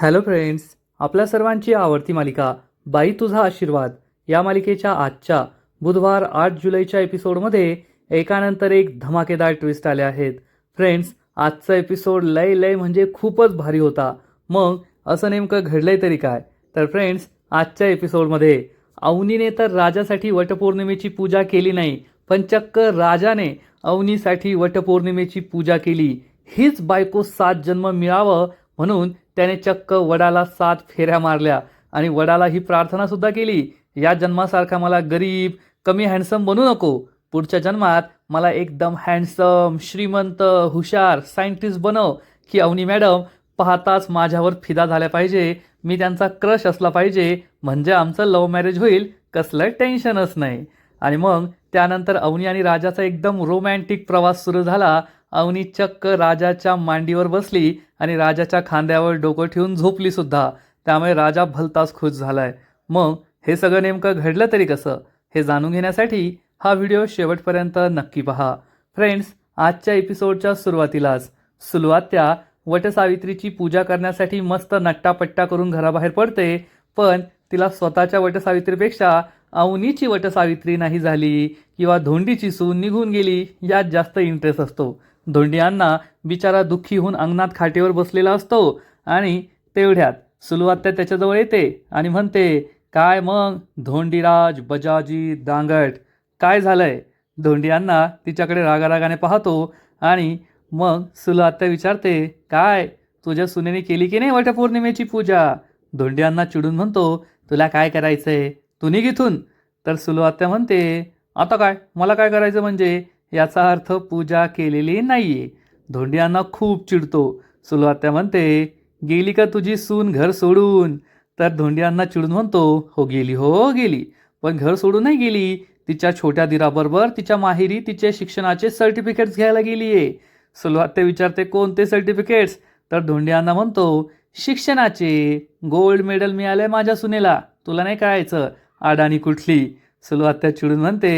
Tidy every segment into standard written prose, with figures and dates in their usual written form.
Hello friends, आपल्या सर्वांची आवडती मालिका बाई तुझा आशीर्वाद या मालिकेच्या आजच्या बुधवार 8 जुलैच्या एपिसोडमध्ये एकानंतर एक धमाकेदार ट्विस्ट आले आहेत. फ्रेंड्स, आजचा एपिसोड लय म्हणजे खूपच भारी होता. मग असं नेमकं घडलंय तरी काय? तर फ्रेंड्स, आजच्या एपिसोडमध्ये अवनीने तर राजासाठी वटपौर्णिमेची पूजा केली नाही, पण चक्क राजाने अवनीसाठी वटपौर्णिमेची पूजा केली. हीच बायको 7 जन्म मिळावं म्हणून त्याने चक्क वडाला 7 फेऱ्या मारल्या आणि वडाला ही प्रार्थना सुद्धा केली, या जन्मासारखा मला गरीब कमी हँडसम बनू नको. पुढच्या जन्मात मला एकदम हँडसम, श्रीमंत, हुशार सायंटिस्ट बनव, की अवनी मॅडम पाहताच माझ्यावर फिदा झाल्या पाहिजे, मी त्यांचा क्रश असला पाहिजे, म्हणजे आमचं लव्ह मॅरेज होईल, कसलं टेन्शनच नाही. आणि मग त्यानंतर अवनी आणि राजाचा एकदम रोमॅन्टिक प्रवास सुरू झाला. अवनी चक्क राजाच्या मांडीवर बसली आणि राजाच्या खांद्यावर डोकं ठेवून झोपली सुद्धा. त्यामुळे राजा भलताच खुश झालाय. मग हे सगळं नेमकं घडलं तरी कसं, हे जाणून घेण्यासाठी हा व्हिडिओ शेवटपर्यंत नक्की पहा. फ्रेंड्स, आजच्या एपिसोडच्या सुरुवातीलाच सुलवात्या वटसावित्रीची पूजा करण्यासाठी मस्त नट्टापट्टा करून घराबाहेर पडते, पण तिला स्वतःच्या वटसावित्रीपेक्षा अवनीची वटसावित्री नाही झाली किंवा धोंडीची सून निघून गेली यात जास्त इंटरेस्ट असतो. धोंडी अण्णा बिचारा दुःखी होऊन अंगणात खाटेवर बसलेला असतो आणि तेवढ्यात सुलवात्या त्याच्याजवळ येते आणि म्हणते, काय मग धोंडीराज बजाजी दांगट, काय झालंय? धोंडी अण्णा तिच्याकडे रागारागाने पाहतो आणि मग सुलवात्या विचारते, काय तुझ्या सुनेने केली की नाही वटपौर्णिमेची पूजा? धोंडी अण्णा चिडून म्हणतो, तुला काय करायचंय, तू निघ इथून. तर सुलवात्या म्हणते, आता काय मला काय करायचं म्हणजे, याचा अर्थ पूजा केलेली नाहीये. धोंडी अण्णा खूप चिडतो. सुलवात्या म्हणते, गेली का तुझी सून घर सोडून? तर धोंडी अण्णा चिडून म्हणतो, हो गेली, हो गेली, पण घर सोडून नाही गेली, तिच्या छोट्या दिराबरोबर तिच्या माहेरी तिचे शिक्षणाचे सर्टिफिकेट्स घ्यायला गेलीये. सुलवात्या विचारते, कोणते सर्टिफिकेट्स? तर धोंडी अण्णा म्हणतो, शिक्षणाचे. गोल्ड मेडल मिळालंय माझ्या सुनेला, तुला नाही कळायचं, अडाणी कुठली. सुलवात्या चिडून म्हणते,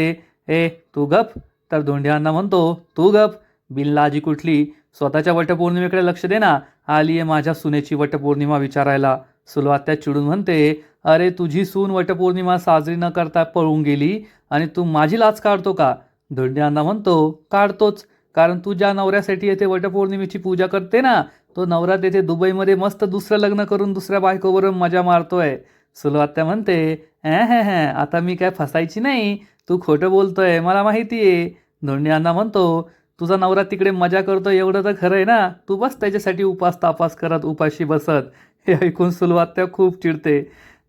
ए तू गप. तर धोंडी अण्णा म्हणतो, तू गप, बिल्लाजी कुठली, स्वतःच्या वटपौर्णिमेकडे लक्ष दे ना, आली आहे माझ्या सुनेची वटपौर्णिमा विचारायला. सुलवात्या चिडून म्हणते, अरे तुझी सून वटपौर्णिमा साजरी न करता पळून गेली आणि तू माझी लाच काढतो का? धोंडी अण्णा म्हणतो, काढतोच, कारण तू ज्या नवऱ्यासाठी येथे वटपौर्णिमेची पूजा करते ना, तो नवरा तेथे दुबईमध्ये मस्त दुसरं लग्न करून दुसऱ्या बायकोबरोबर मजा मारतोय. सुलवात्या म्हणते, आता मी काय फसायची नाही, तू खोटं बोलतोय मला माहिती आहे. धोंडी अण्णा म्हणतो, तुझा नवरा तिकडे मजा करतो एवढं तर खरं आहे ना, तू बस त्याच्यासाठी उपास तापास करत उपाशी बसत. हे ऐकून सुलवात्या खूप चिडते.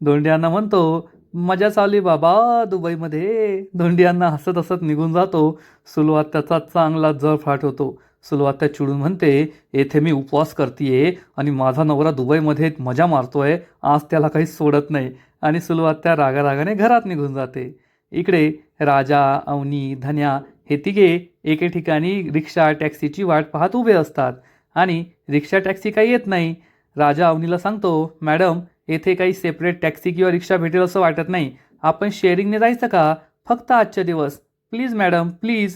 धोंडी अण्णा म्हणतो, मजा चालली बाबा दुबईमध्ये. धोंडी अण्णा हसत हसत निघून जातो. सुलवात्याचा चांगला जळफाट होतो. सुलवात्या चिडून म्हणते, येथे मी उपवास करतीये आणि माझा नवरा दुबईमध्ये मजा मारतोय, आज त्याला काही सोडत नाही. आणि सुलवात्या रागारागाने घरात निघून जाते. इकडे राजा, अवनी, धन्या हे तिघे एके ठिकाणी रिक्षा टॅक्सीची वाट पाहत उभे असतात आणि रिक्षा टॅक्सी काही येत नाही. राजा अवनीला सांगतो, मॅडम येथे काही सेपरेट टॅक्सी किंवा रिक्षा भेटेल असं वाटत नाही, आपण शेअरिंगने जायचं का, फक्त आजच्या दिवस प्लीज मॅडम प्लीज.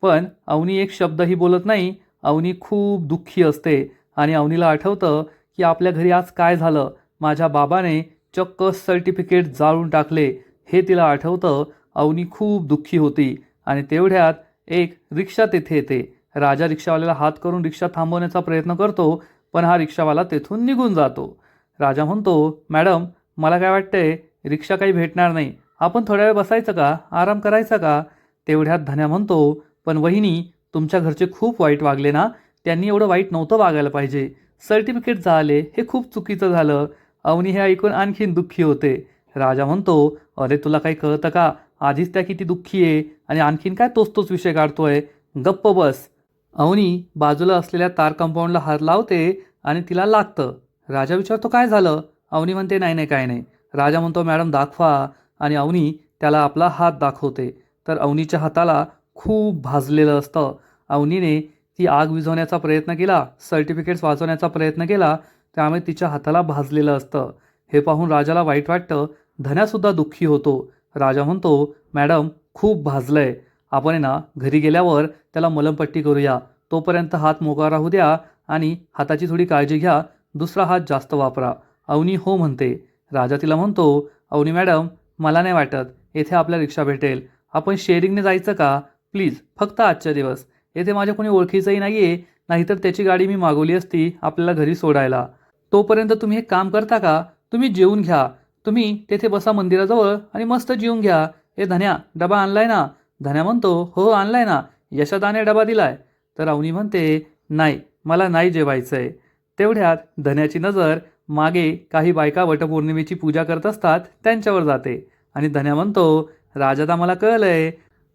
पण अवनी एक शब्दही बोलत नाही. अवनी खूप दुःखी असते आणि अवनीला आठवतं की आपल्या घरी आज काय झालं, माझ्या बाबाने चक्क सर्टिफिकेट जाळून टाकले, हे तिला आठवतं. अवनी खूप दुःखी होती आणि तेवढ्यात एक रिक्षा तेथे येते. राजा रिक्षावाल्याला हात करून रिक्षा थांबवण्याचा प्रयत्न करतो, पण हा रिक्षावाला तेथून निघून जातो. राजा म्हणतो, मॅडम मला काय वाटतंय, रिक्षा काही भेटणार नाही, आपण थोड्या वेळ बसायचं का, आराम करायचा का? तेवढ्यात धन्या म्हणतो, पण वहिनी तुमच्या घरचे खूप वाईट वागले ना, त्यांनी एवढं वाईट नव्हतं वागायला पाहिजे, सर्टिफिकेट झाले हे खूप चुकीचं झालं. अवनी हे ऐकून आणखीन दुःखी होते. राजा म्हणतो, अरे तुला काही कळतं का, आधीच त्या किती दुःखी आहे आणि आणखीन काय तोच विषय काढतोय, गप्प बस. अवनी बाजूला असलेल्या तार कंपाऊंडला हात लावते आणि तिला लागतं. राजा विचारतो, काय झालं? अवनी म्हणते, नाही काय नाही. राजा म्हणतो, मॅडम दाखवा. आणि अवनी त्याला आपला हात दाखवते. तर अवनीच्या हाताला खूप भाजलेलं असतं. अवनीने ती आग विझवण्याचा प्रयत्न केला, सर्टिफिकेट्स वाचवण्याचा प्रयत्न केला, त्यामुळे तिच्या हाताला भाजलेलं असतं. हे पाहून राजाला वाईट वाटतं. धन्यासुद्धा दुःखी होतो. राजा म्हणतो, मॅडम खूप भाजलंय, आपण ना घरी गेल्यावर त्याला मलमपट्टी करूया, तोपर्यंत हात मोकळा राहू द्या आणि हाताची थोडी काळजी घ्या, दुसरा हात जास्त वापरा. अवनी हो म्हणते. राजा तिला म्हणतो, अवनी मॅडम, मला नाही वाटत येथे आपल्या रिक्षा भेटेल. आपण शेअरिंगने जायचं का? प्लीज, फक्त आजच्या दिवस. येथे माझ्या कोणी ओळखीचंही नाही आहे, नाहीतर त्याची गाडी मी मागवली असती आपल्याला घरी सोडायला. तोपर्यंत तुम्ही एक काम करता का? तुम्ही जेवून घ्या. तुम्ही तेथे बसा मंदिराजवळ आणि मस्त जेवून घ्या. ए धन्या, डबा आणलाय ना? धन्या म्हणतो, हो आणलाय ना, यशादाने डबा दिलाय. तर अवनी म्हणते, नाही, मला नाही जेवायचंय. तेवढ्यात धन्याची नजर मागे काही बायका वटपौर्णिमेची पूजा करत असतात त्यांच्यावर जाते आणि धन्या म्हणतो, राजादा मला कळलंय.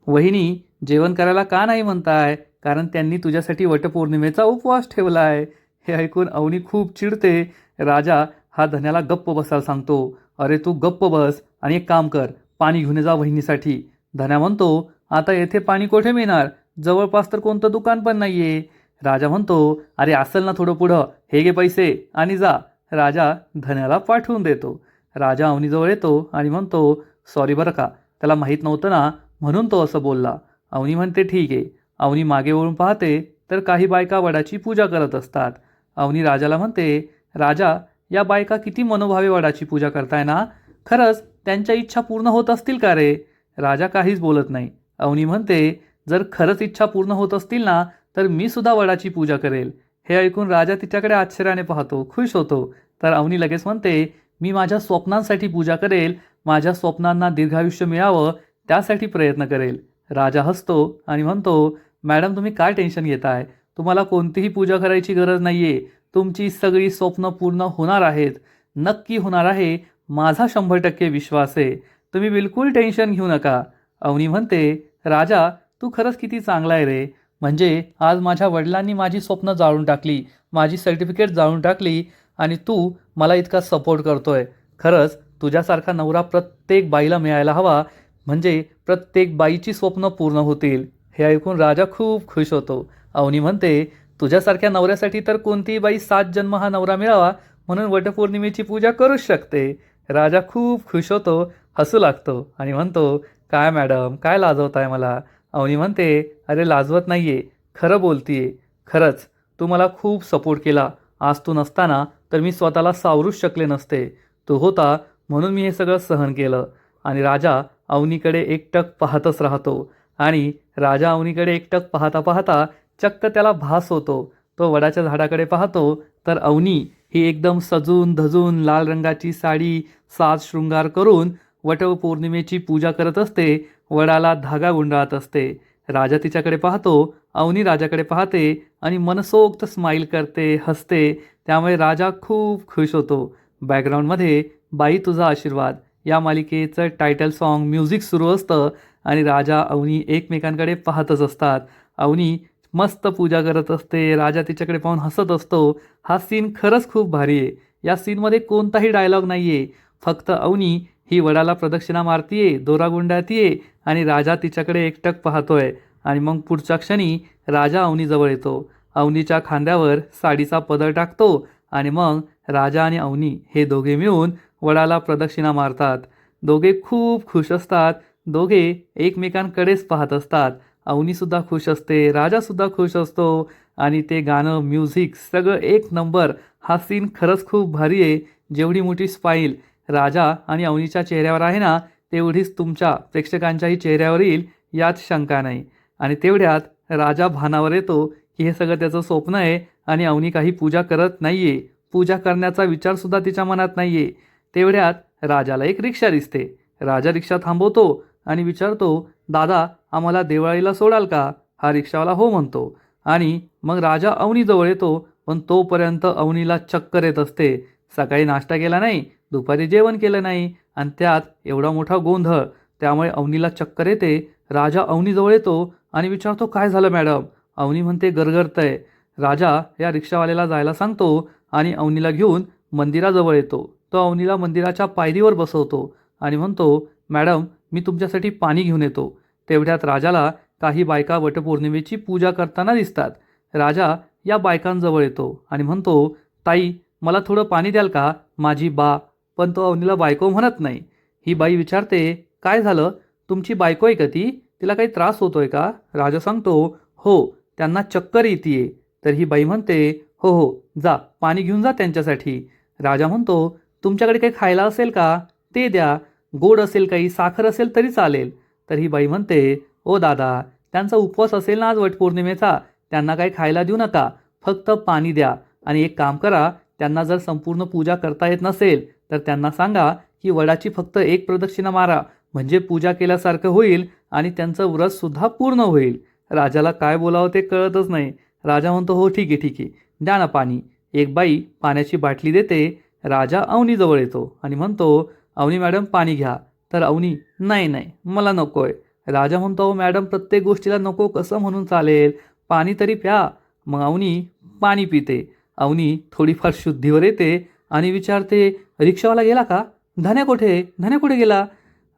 वहिनी जेवण करायला का नाही म्हणताय? कारण त्यांनी तुझ्यासाठी वटपौर्णिमेचा उपवास ठेवलाय. हे ऐकून अवनी खूप चिडते. राजा हा धन्याला गप्प बसायला सांगतो. अरे तू गप्प बस आणि एक काम कर, पाणी घेऊन ये जा वहिनीसाठी. धन्या म्हणतो, आता येथे पाणी कुठे मिळणार? जवळपास तर कोणतं दुकान पण नाहीये. राजा म्हणतो, अरे असेल ना थोडं पुढं, हे घे पैसे आणि जा. राजा धन्याला पाठवून देतो. राजा अवनीजवळ येतो आणि म्हणतो, सॉरी बरं का, त्याला माहीत नव्हतं ना म्हणून तो असं बोलला. अवनी म्हणते, ठीक आहे. अवनी मागे वळून पाहते तर काही बायका वडाची पूजा करत असतात. अवनी राजाला म्हणते, राजा, या बायका किती मनोभावे वडाची पूजा करताय ना? खरंच त्यांच्या इच्छा पूर्ण होत असतील का रे? राजा काहीच बोलत नाही. अवनी म्हणते, जर खरंच इच्छा पूर्ण होत असतील ना तर मी सुद्धा वडाची पूजा करेल. हे ऐकून राजा तिच्याकडे आश्चर्याने पाहतो, खुश होतो. तर अवनी लगेच म्हणते, मी माझ्या स्वप्नांसाठी पूजा करेल. माझ्या स्वप्नांना दीर्घायुष्य मिळावं त्यासाठी प्रयत्न करेल. राजा हसतो आणि म्हणतो, मॅडम तुम्ही काय टेन्शन घेताय? तुम्हाला कोणतीही पूजा करायची गरज नाहीये. तुमची सगळी स्वप्न पूर्ण होणार आहेत. नक्की होणार आहे. माझा 100% विश्वास आहे. तुम्ही बिलकुल टेन्शन घेऊ नका. अवनी म्हणते, राजा तू खरंच किती चांगला आहे रे. म्हणजे आज माझ्या वडिलांनी माझी स्वप्न जाळून टाकली, माझी सर्टिफिकेट जाळून टाकली आणि तू मला इतका सपोर्ट करतोय. खरंच तुझ्यासारखा नवरा प्रत्येक बाईला मिळायला हवा, म्हणजे प्रत्येक बाईची स्वप्न पूर्ण होतील. हे ऐकून राजा खूप खुश होतो. अवनी म्हणते, तुझ्यासारख्या नवऱ्यासाठी तर कोणतीही बाई 7 जन्म हा नवरा मिळावा म्हणून वटपौर्णिमेची पूजा करूच शकते. राजा खूप खुश होतो, हसू लागतो आणि म्हणतो, काय मॅडम, काय लाजवताय मला? अवनी म्हणते, अरे लाजवत नाहीये, खरं बोलतीये. खरंच तू मला खूप सपोर्ट केला. आज तू नसताना तर मी स्वतःला सावरूच शकले नसते. तू होता म्हणून मी हे सगळं सहन केलं. आणि राजा अवनीकडे एकटक पाहतच राहतो आणि राजा अवनीकडे एकटक पाहता पाहता चक्क त्याला भास होतो. तो वडाच्या झाडाकडे पाहतो तर अवनी ही एकदम सजून धजून लाल रंगाची साडी, साज शृंगार करून वटपौर्णिमेची पूजा करत असते. वडाला धागा गुंडाळत असते. राजा तिच्याकडे पाहतो. अवनी राजाकडे पाहते आणि मनसोक्त स्माईल करते, हसते. त्यामुळे राजा खूप खुश होतो. बॅकग्राऊंडमध्ये बाई तुझा आशीर्वाद या मालिकेचं टायटल सॉन्ग म्युझिक सुरू असतं आणि राजा अवनी एकमेकांकडे पाहतच असतात. अवनी मस्त पूजा करत असते. राजा तिच्याकडे पाहून हसत असतो. हा सीन खरंच खूप भारी आहे. या सीनमध्ये कोणताही डायलॉग नाही आहे. फक्त अवनी ही वडाला प्रदक्षिणा मारतीये, दोरा गुंडाळतीये आणि राजा तिच्याकडे एकटक पाहतोय. आणि मग पुढच्या क्षणी राजा अवनीजवळ येतो. अवनीच्या खांद्यावर साडीचा पदर टाकतो आणि मग राजा आणि अवनी हे दोघे मिळून वडाला प्रदक्षिणा मारतात. दोघे खूप खुश असतात. दोघे एकमेकांकडेच पाहत असतात. अवनीसुद्धा खुश असते, राजासुद्धा खुश असतो आणि ते गाणं, म्युझिक सगळं एक नंबर. हा सीन खरंच खूप भारी आहे. जेवढी मोठी स्माईल राजा आणि अवनीच्या चेहऱ्यावर आहे ना, तेवढीच तुमच्या प्रेक्षकांच्याही चेहऱ्यावर येईल यात शंका नाही. आणि तेवढ्यात राजा भानावर येतो की हे सगळं त्याचं स्वप्न आहे आणि अवनी काही पूजा करत नाही आहे. पूजा करण्याचा विचारसुद्धा तिच्या मनात नाही आहे. तेवढ्यात राजाला एक रिक्षा दिसते. राजा रिक्षा थांबवतो आणि विचारतो, दादा आम्हाला देवळालीला सोडाल का? हा रिक्षावाला हो म्हणतो आणि मग राजा अवनीजवळ येतो. पण तोपर्यंत अवनीला चक्कर येत असते. सकाळी नाश्ता केला नाही, दुपारी जेवण केलं नाही आणि त्यात एवढा मोठा गोंधळ. त्यामुळे अवनीला चक्कर येते. राजा अवनीजवळ येतो आणि विचारतो, काय झालं मॅडम? अवनी म्हणते, गरगरतंय. राजा या रिक्षावाल्याला जायला सांगतो आणि अवनीला घेऊन मंदिराजवळ येतो. तो अवनीला मंदिराच्या पायरीवर बसवतो आणि म्हणतो, मॅडम मी तुमच्यासाठी पाणी घेऊन येतो. तेवढ्यात राजाला काही बायका वटपौर्णिमेची पूजा करताना दिसतात. राजा या बायकांजवळ येतो आणि म्हणतो, ताई मला थोडं पाणी द्याल का? माझी बा. पण तो अवनीला बायको म्हणत नाही. ही बाई विचारते, काय झालं? तुमची बायको आहे का ती? तिला काही त्रास होतोय का? राजा सांगतो, हो त्यांना चक्कर येते. तर ही बाई म्हणते, हो हो जा पाणी घेऊन जा त्यांच्यासाठी. राजा म्हणतो, तुमच्याकडे काही खायला असेल का, ते द्या. गोड असेल काही, साखर असेल तरी चालेल. तर ही बाई म्हणते, ओ दादा, त्यांचा उपवास असेल ना आज वटपौर्णिमेचा, त्यांना काही खायला देऊ नका, फक्त पाणी द्या. आणि एक काम करा, त्यांना जर संपूर्ण पूजा करता येत नसेल तर त्यांना सांगा की वडाची फक्त एक प्रदक्षिणा मारा, म्हणजे पूजा केल्यासारखं होईल आणि त्यांचं व्रतसुद्धा पूर्ण होईल. राजाला काय बोलावं ते कळतच नाही. राजा म्हणतो, हो ठीक आहे ठीक आहे, द्या ना पाणी. एक बाई पाण्याची बाटली देते. राजा अवनीजवळ येतो आणि म्हणतो, अवनी मॅडम पाणी घ्या. तर अवनी, नाही नाही मला नको आहे. राजा म्हणतो, मॅडम प्रत्येक गोष्टीला नको कसं म्हणून चालेल, पाणी तरी प्या. मग अवनी पाणी पिते. अवनी थोडीफार शुद्धीवर येते आणि विचारते, रिक्षावाला गेला का, धन्या कुठे गेला.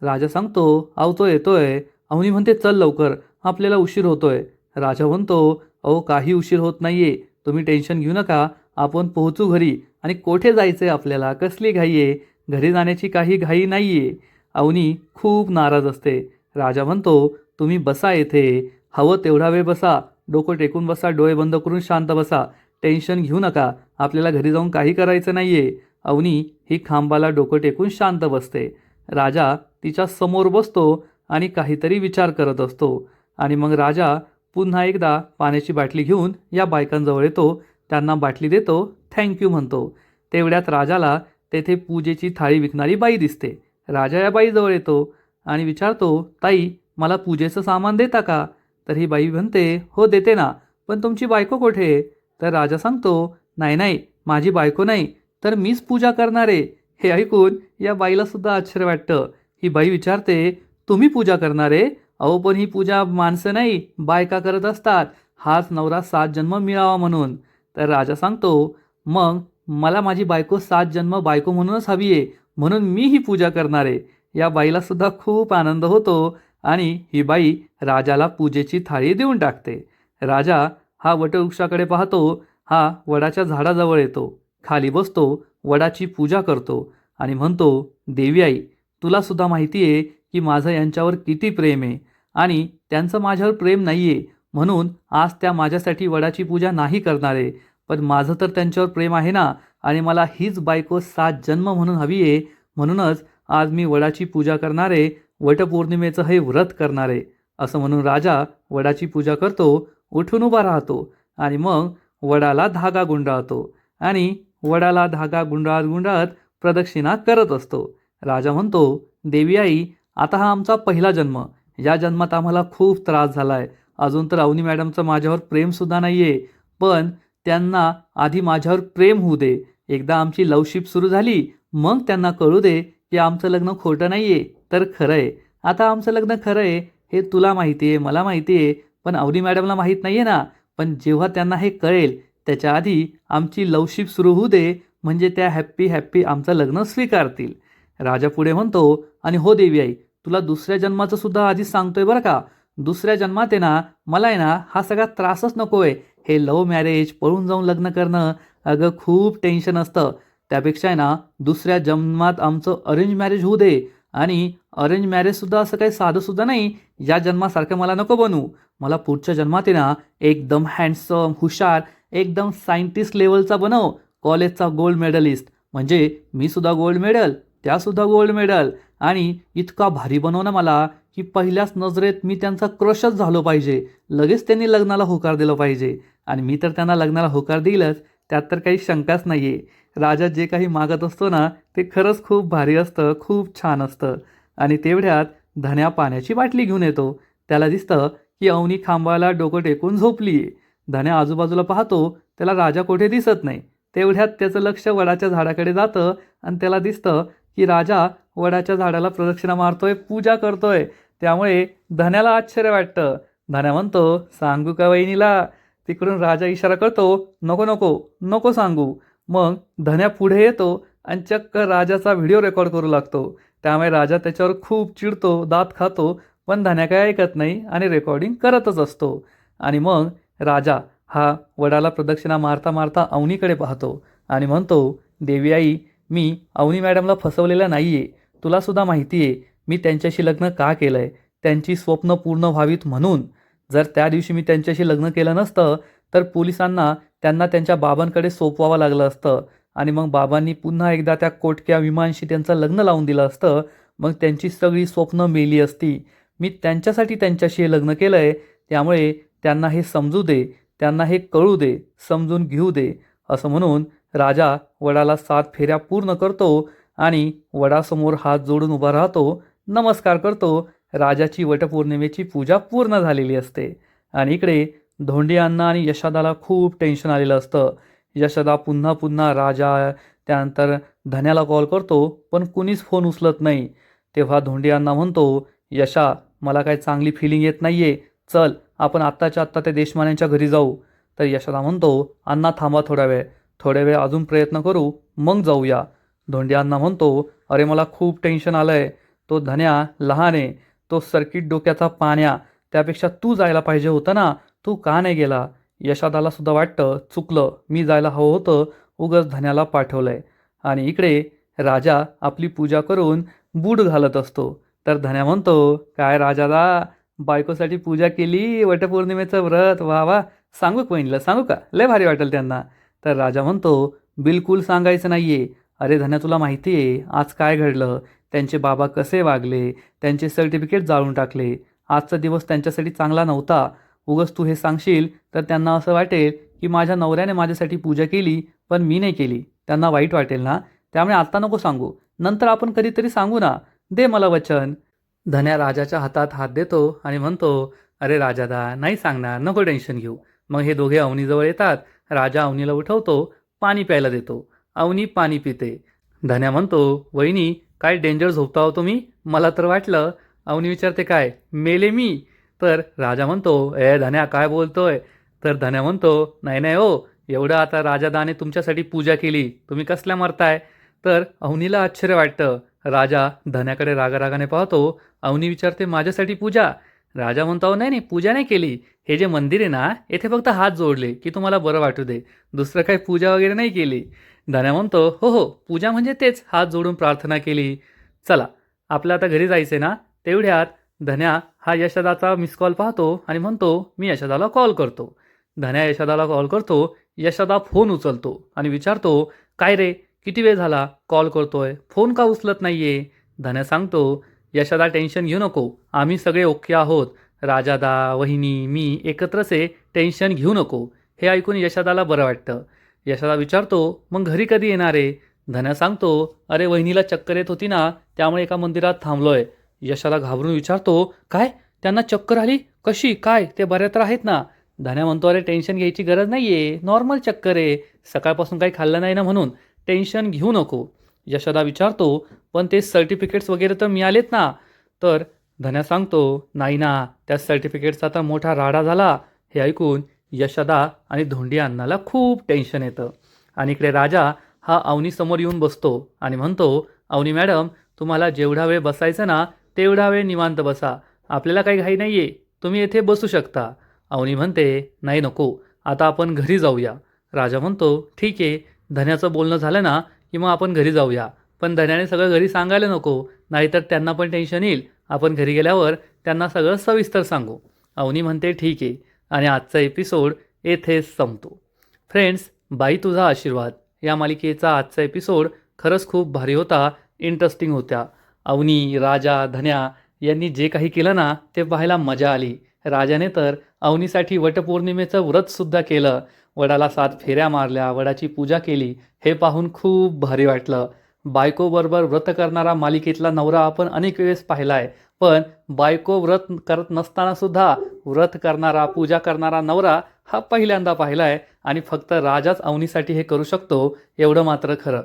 राजा सांगतो, अहो तो येतोय. अवनी म्हणते, चल लवकर, आपल्याला उशीर होतोय. राजा म्हणतो, अहो काही उशीर होत नाहीये, तुम्ही टेन्शन घेऊ नका, आपण पोहोचू घरी. आणि कोठे जायचंय आपल्याला, कसली घाई आहे, घरी जाण्याची काही घाई नाहीये. अवनी खूप नाराज असते. राजा म्हणतो, तुम्ही बसा येथे, हवं तेवढा वेळ बसा, डोकं टेकून बसा, डोळे बंद करून शांत बसा, टेन्शन घेऊ नका, आपल्याला घरी जाऊन काही करायचं नाहीये. अवनी ही खांबाला डोकं टेकून शांत बसते. राजा तिच्या समोर बसतो आणि काहीतरी विचार करत असतो. आणि मग राजा पुन्हा एकदा पाण्याची बाटली घेऊन या बायकांजवळ येतो, त्यांना बाटली देतो, थँक्यू म्हणतो. तेवढ्यात राजाला तेथे पूजेची थाळी विकणारी बाई दिसते. राजा या बाईजवळ येतो आणि विचारतो, ताई मला पूजेचं सामान देता का. तर ही बाई म्हणते, हो देते ना, पण तुमची बायको कुठे. तर राजा सांगतो, नाही नाही माझी बायको नाही, तर मीच पूजा करणार आहे. हे ऐकून या बाईला सुद्धा आश्चर्य वाटतं. ही बाई विचारते, तुम्ही पूजा करणार आहे, अहो पण ही पूजा माणसं नाही बायका करत असतात, हाच नवरा 7 जन्म मिळावा म्हणून. तर राजा सांगतो, मग मला माझी बायको 7 जन्म बायको म्हणूनच हवी आहे, म्हणून मी ही पूजा करणार आहे. या बाईला सुद्धा खूप आनंद होतो आणि ही बाई राजाला पूजेची थाळी देऊन टाकते. राजा हा वटवृक्षाकडे पाहतो. हा वडाच्या झाडाजवळ येतो, खाली बसतो, वडाची पूजा करतो आणि म्हणतो, देवी आई, तुला सुद्धा माहिती आहे की माझं यांच्यावर किती प्रेम आहे आणि त्यांचं माझ्यावर प्रेम नाही आहे, म्हणून आज त्या माझ्यासाठी वडाची पूजा नाही करणार आहे. पण माझं तर त्यांच्यावर प्रेम आहे ना, आणि मला हीच बायको 7 जन्म म्हणून हवी आहे, म्हणूनच आज मी वडाची पूजा करणार आहे, वटपौर्णिमेचं हे व्रत करणार आहे. असं म्हणून राजा वडाची पूजा करतो, उठून उभा राहतो आणि मग वडाला धागा गुंडाळतो आणि वडाला धागा गुंडाळत गुंडाळत प्रदक्षिणा करत असतो. राजा म्हणतो, देवी आई, आता हा आमचा पहिला जन्म, या जन्मात आम्हाला खूप त्रास झाला आहे. अजून तर अवनी मॅडमचं माझ्यावर प्रेमसुद्धा नाही आहे, पण त्यांना आधी माझ्यावर प्रेम होऊ दे. एकदा आमची लवशिप सुरू झाली, मग त्यांना कळू दे की आमचं लग्न खोटं नाही आहे तर खरं आहे. आता आमचं लग्न खरं आहे हे तुला माहिती आहे, मला माहिती आहे, पण अवनी मॅडमला माहीत नाही आहे ना. पण जेव्हा त्यांना हे कळेल त्याच्या आधी आमची लवशिप सुरू होऊ दे, म्हणजे त्या हॅप्पी हॅप्पी आमचं लग्न स्वीकारतील. राजा पुढे म्हणतो, आणि हो देवी आई, तुला दुसऱ्या जन्माचं सुद्धा आधीच सांगतोय बरं का. दुसऱ्या जन्मात आहे ना, मला आहे ना हा सगळा त्रासच नको आहे. हे लव्ह मॅरेज, पळून जाऊन लग्न करणं, अगं खूप टेन्शन असतं. त्यापेक्षा आहे ना दुसऱ्या जन्मात आमचं अरेंज मॅरेज होऊ दे. आणि अरेंज मॅरेजसुद्धा असं काही साधंसुद्धा नाही, या जन्मासारखं मला नको बनवू. मला पुढच्या जन्मात आहे ना एकदम हँडसम, हुशार, एकदम सायंटिस्ट लेवलचा बनव, कॉलेजचा गोल्ड मेडलिस्ट. म्हणजे मी सुद्धा गोल्ड मेडल, त्यासुद्धा गोल्ड मेडल, आणि इतका भारी बनव ना मला की पहिल्याच नजरेत मी त्यांचा क्रशच झालो पाहिजे, लगेच त्यांनी लग्नाला होकार दिलं पाहिजे. आणि मी तर त्यांना लग्नाला होकार देईलच, त्यात तर काही शंकाच नाही आहे. राजा जे काही मागत असतो ना ते खरंच खूप भारी असतं, खूप छान असतं. आणि तेवढ्यात धन्या पाण्याची बाटली घेऊन येतो. त्याला दिसतं की अवनी खांबाला डोकं टेकून झोपली आहे. धन्या आजूबाजूला पाहतो, त्याला राजा कुठे दिसत नाही. तेवढ्यात त्याचं लक्ष वडाच्या झाडाकडे जातं आणि त्याला दिसतं की राजा वडाच्या झाडाला प्रदक्षिणा मारतोय, पूजा करतोय. त्यामुळे धन्याला आश्चर्य वाटतं. धन्या म्हणतो, सांगू का वहिनीला. तिकडून राजा इशारा करतो, नको नको नको सांगू. मग धन्या पुढे येतो आणि चक्क राजाचा व्हिडिओ रेकॉर्ड करू लागतो. त्यामुळे राजा त्याच्यावर खूप चिडतो, दात खातो, पण धन्या काय ऐकत नाही आणि रेकॉर्डिंग करतच असतो. आणि मग राजा हा वडाला प्रदक्षिणा मारता मारता अवनीकडे पाहतो आणि म्हणतो, देवी आई, मी अवनी मॅडमला फसवलेलं नाही आहे. तुलासुद्धा माहिती आहे मी त्यांच्याशी लग्न का केलं आहे, त्यांची स्वप्न पूर्ण व्हावीत म्हणून. जर त्या दिवशी मी त्यांच्याशी लग्न केलं नसतं तर पोलिसांना त्यांना त्यांच्या बाबांकडे सोपवावं लागलं असतं आणि मग बाबांनी पुन्हा एकदा त्या कोटक्या विमानशी त्यांचं लग्न लावून दिलं असतं. मग त्यांची सगळी स्वप्न मेली असती. मी त्यांच्यासाठी त्यांच्याशी हे लग्न केलं आहे, त्यामुळे त्यांना हे समजू दे, त्यांना हे कळू दे, समजून घेऊ दे, असं म्हणून राजा वडाला 7 फेऱ्या पूर्ण करतो आणि वडासमोर हात जोडून उभा राहतो, नमस्कार करतो. राजाची वटपौर्णिमेची पूजा पूर्ण झालेली असते. आणि इकडे धोंडी अण्णा आणि यशोदाला खूप टेन्शन आलेलं असतं. यशोदा पुन्हा पुन्हा राजा, त्यानंतर धन्याला कॉल करतो, पण कुणीच फोन उचलत नाही. तेव्हा धोंडी अण्णा म्हणतो, यशा, मला काही चांगली फिलिंग येत नाहीये, चल आपण आत्ताच्या आत्ता त्या देशमान्यांच्या घरी जाऊ. तर यशोदा म्हणतो, अण्णा थांबा थोड्या वेळ अजून प्रयत्न करू, मग जाऊया. धोंडी अण्णा म्हणतो, अरे मला खूप टेन्शन आलंय, तो धन्या लहान आहे, तो सर्किट डोक्याचा पाण्या, त्यापेक्षा तू जायला पाहिजे होतं ना, तू का नाही गेला. यशोदाला सुद्धा वाटतं चुकलं, मी जायला हवं होतं, उगाच धन्याला पाठवलंय. आणि इकडे राजा आपली पूजा करून बूट घालत असतो. तर धन्या म्हणतो, काय राजादा, बायकोसाठी पूजा केली, वटपौर्णिमेचं व्रत, वा वा, सांगू का वहिनीला, सांगू का, लय भारी वाटेल त्यांना. तर राजा म्हणतो, बिलकुल सांगायचं नाहीये. अरे धन्या, तुला माहिती आहे आज काय घडलं, त्यांचे बाबा कसे वागले, त्यांचे सर्टिफिकेट जाळून टाकले, आजचा दिवस त्यांच्यासाठी चांगला नव्हता. उगाच तू हे सांगशील तर त्यांना असं वाटेल की माझ्या नवऱ्याने माझ्यासाठी पूजा केली पण मी नाही केली, त्यांना वाईट वाटेल ना, त्यामुळे आत्ता नको सांगू, नंतर आपण कधीतरी सांगू ना, दे मला वचन. धन्या राजाच्या हातात हात देतो आणि म्हणतो, अरे राजादा, नाही सांगणार, नको टेन्शन घेऊ. मग हे दोघे अवनीजवळ येतात. राजा अवनीला उठवतो, पाणी प्यायला देतो. अवनी पाणी पिते. धन्या म्हणतो, वहिनी, काय डेंजर झोपता हो तुम्ही, मला तर वाटलं. अवनी विचारते, काय मेले मी. तर राजा म्हणतो, ए धन्या, काय बोलतोय. तर धन्या म्हणतो, नाही नाही हो, एवढं आता राजादाने तुमच्यासाठी पूजा केली, तुम्ही कसल्या मरताय. तर अवनीला आश्चर्य वाटतं. राजा धन्याकडे रागारागाने पाहतो. अवनी विचारते, माझ्यासाठी पूजा. राजा म्हणतो, नाही नाही, पूजा नाही केली, हे जे मंदिर आहे ना, येथे फक्त हात जोडले की तुम्हाला बरं वाटू दे, दुसरं काही पूजा वगैरे नाही केली. धन्या म्हणतो, हो हो, पूजा म्हणजे तेच, हात जोडून प्रार्थना केली. चला, आपलं आता घरी जायचं ना. तेवढ्यात धन्या हा यशोदाचा मिस कॉल पाहतो आणि म्हणतो, मी यशोदाला कॉल करतो. धन्या यशोदाला कॉल करतो. यशोदा फोन उचलतो आणि विचारतो, काय रे, किती वेळ झाला कॉल करतोय, फोन का उचलत नाहीये. धन्या सांगतो, यशोदा टेन्शन घेऊ नको, आम्ही सगळे ओके आहोत, राजादा, वहिनी, मी एकत्रच आहे, टेन्शन घेऊ नको. हे ऐकून यशोदाला बरं वाटतं. यशोदा विचारतो, मग घरी कधी येणार आहे. धन्या सांगतो, अरे वहिनीला चक्कर येत होती ना, त्यामुळे एका मंदिरात थांबलोय. यशोदा घाबरून विचारतो, काय, त्यांना चक्कर आली, कशी काय, ते बऱ्या तर आहेत ना. धन्या म्हणतो, अरे टेन्शन घ्यायची गरज नाहीये, नॉर्मल चक्कर आहे, सकाळपासून काही खाल्लं नाही ना म्हणून, टेन्शन घेऊ नको. यशोदा विचारतो, पण ते सर्टिफिकेट्स वगैरे तर मिळालेत ना. तर धन्या सांगतो, नाही ना, त्या सर्टिफिकेट्सचा तर मोठा राडा झाला. हे ऐकून यशोदा आणि धोंडी अण्णाला खूप टेन्शन येतं. आणि इकडे राजा हा अवनीसमोर येऊन बसतो आणि म्हणतो, अवनी मॅडम, तुम्हाला जेवढा वेळ बसायचं ना, तेवढा वेळ निवांत बसा, आपल्याला काही घाई नाही आहे, तुम्ही येथे बसू शकता. अवनी म्हणते, नाही नको, आता आपण घरी जाऊया. राजा म्हणतो, ठीक आहे, धन्याचं बोलणं झालं ना की मग आपण घरी जाऊया, पण धन्याने सगळं घरी सांगायला नको, नाहीतर त्यांना पण टेन्शन येईल, आपण घरी गेल्यावर त्यांना सगळं सविस्तर सांगू. अवनी म्हणते, ठीक आहे. आणि आजचा एपिसोड येथेच संपतो. फ्रेंड्स, बाई तुझा आशीर्वाद या मालिकेचा आजचा एपिसोड खरंच खूप भारी होता, इंटरेस्टिंग होत्या. अवनी, राजा, धन्या यांनी जे काही केलं ना, ते पाहायला मजा आली. राजाने तर अवनीसाठी वटपौर्णिमेचं व्रतसुद्धा केलं, वडाला 7 फेऱ्या मारल्या, वडाची पूजा केली, हे पाहून खूप भारी वाटलं. बायकोबरोबर व्रत करणारा मालिकेतला नवरा आपण अनेक वेळेस पाहिला आहे, पण बायको व्रत करत नसतानासुद्धा व्रत करणारा, पूजा करणारा नवरा हा पहिल्यांदा पाहिला आहे. आणि फक्त राजाच अवनीसाठी हे करू शकतो, एवढं मात्र खरं.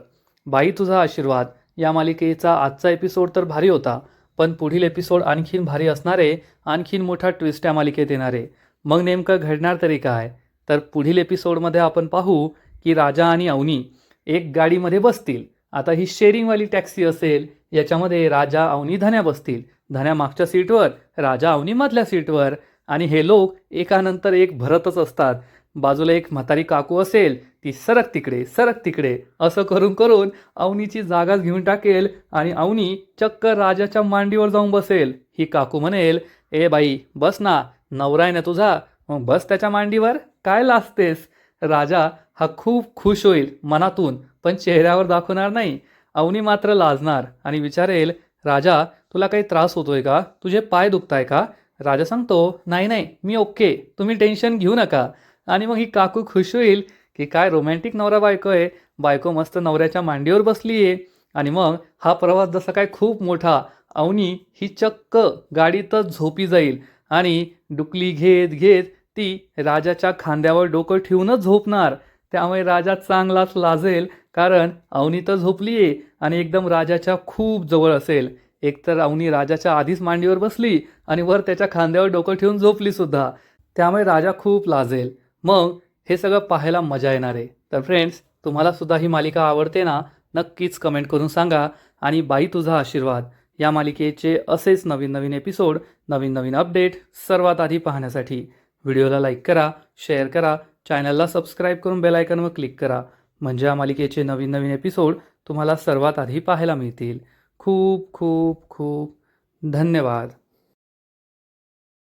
बाई तुझा आशीर्वाद या मालिकेचा आजचा एपिसोड तर भारी होता, पण पुढील एपिसोड आणखीन भारी असणार आहे, आणखीन मोठा ट्विस्ट या मालिकेत येणार आहे. मग नेमकं घडणार तरी काय, तर पुढील एपिसोडमध्ये आपण पाहू की राजा आणि अवनी एक गाडीमध्ये बसतील. आता ही शेअरिंगवाली टॅक्सी असेल, याच्यामध्ये राजा, अवनी, धन्या बसतील. धन्या मागच्या सीटवर, राजा, अवनी मधल्या सीटवर. आणि हे लोक एकानंतर एक भरतच असतात. बाजूला एक म्हातारी काकू असेल, ती सरक तिकडे सरक तिकडे असं करून करून अवनीची जागाच घेऊन टाकेल आणि अवनी चक्क राजाच्या मांडीवर जाऊन बसेल. ही काकू म्हणेल, ए बाई बस ना, नवरा आहे ना तुझा, मग बस त्याच्या मांडीवर, काय लाजतेस. राजा हा खूप खुश होईल मनातून, पण चेहऱ्यावर दाखवणार नाही. अवनी मात्र लाजणार आणि विचारेल, राजा तुला काही त्रास होतोय का? तुझे पाय दुखताय का? राजा सांगतो, नाही नाही मी ओके, तुम्ही टेन्शन घेऊ नका. आणि मग ही काकू खुश होईल की काय रोमॅन्टिक नवरा बायको आहे. बायको मस्त नवऱ्याच्या मांडीवर बसली आहे. आणि मग हा प्रवास जसा काय खूप मोठा, अवनी ही चक्क गाडीतच झोपी जाईल आणि डुकली घेत घेत ती राजाच्या खांद्यावर डोकं ठेवूनच झोपणार. त्यामुळे राजा चांगलाच लाजेल, कारण अवनी तर झोपली आहे आणि एकदम राजाच्या खूप जवळ असेल. एकतर अवनी राजाच्या आधीच मांडीवर बसली आणि वर त्याच्या खांद्यावर डोकं ठेवून झोपली सुद्धा. त्यामुळे राजा खूप लाजेल. मग हे सगळं पाहायला मजा येणार आहे. तर फ्रेंड्स, तुम्हाला सुद्धा ही मालिका आवडते ना? नक्कीच कमेंट करून सांगा. आणि बाई तुझा आशीर्वाद या मालिकेचे असेच नवीन नवीन एपिसोड, नवीन नवीन अपडेट सर्वात आधी पाहण्यासाठी व्हिडिओला लाईक करा, शेअर करा, चॅनलला सबस्क्राईब करून बेल आयकॉनवर क्लिक करा. म्हणजे या मालिकेचे नवीन नवीन एपिसोड तुम्हाला सर्वात आधी पाहायला मिळतील. खूप खूप खूप धन्यवाद.